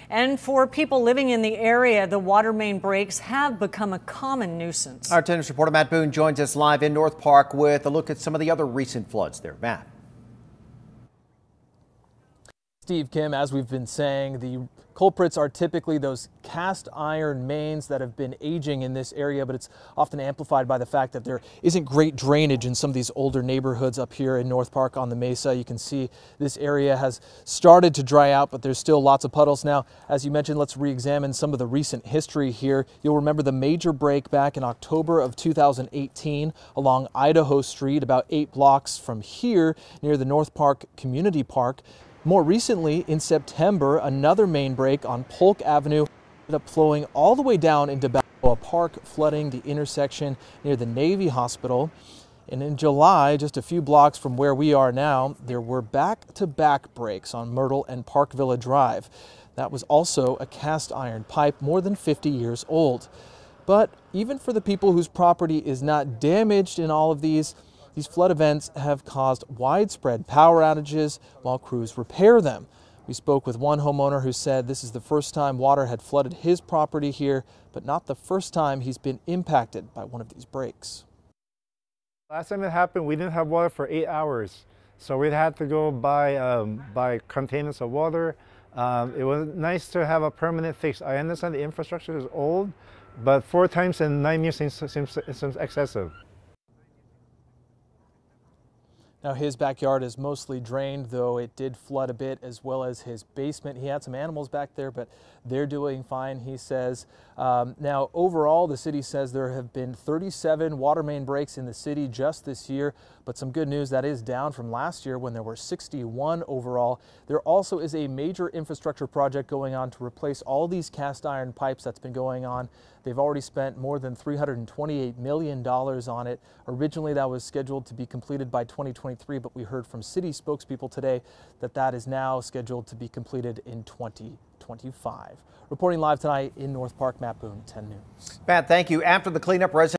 And for people living in the area, the water main breaks have become a common nuisance. Our 10 News reporter Matt Boone joins us live in North Park with a look at some of the other recent floods there. Matt. Steve, Kim, as we've been saying, the culprits are typically those cast iron mains that have been aging in this area, but it's often amplified by the fact that there isn't great drainage in some of these older neighborhoods up here in North Park on the Mesa. You can see this area has started to dry out, but there's still lots of puddles. Now, as you mentioned, let's re-examine some of the recent history here. You'll remember the major break back in October of 2018 along Idaho Street, about 8 blocks from here near the North Park Community Park. More recently, in September, another main break on Polk Avenue ended up flowing all the way down into Balboa Park, flooding the intersection near the Navy Hospital. And in July, just a few blocks from where we are now, there were back-to-back breaks on Myrtle and Park Villa Drive. That was also a cast iron pipe more than 50 years old. But even for the people whose property is not damaged in all of these flood events have caused widespread power outages while crews repair them. We spoke with one homeowner who said this is the first time water had flooded his property here, but not the first time he's been impacted by one of these breaks. Last time it happened, we didn't have water for 8 hours. So we had to go buy containers of water. It was nice to have a permanent fix. I understand the infrastructure is old, but 4 times in 9 years seems excessive. Now his backyard is mostly drained, though it did flood a bit, as well as his basement. He had some animals back there, but they're doing fine, he says. Now overall, the city says there have been 37 water main breaks in the city just this year, but some good news, that is down from last year when there were 61 overall. There also is a major infrastructure project going on to replace all these cast iron pipes that's been going on. They've already spent more than $328 million on it. Originally, that was scheduled to be completed by 2023, but we heard from city spokespeople today that that is now scheduled to be completed in 2025. Reporting live tonight in North Park, Matt Boone, 10 News. Matt, thank you. After the cleanup, residents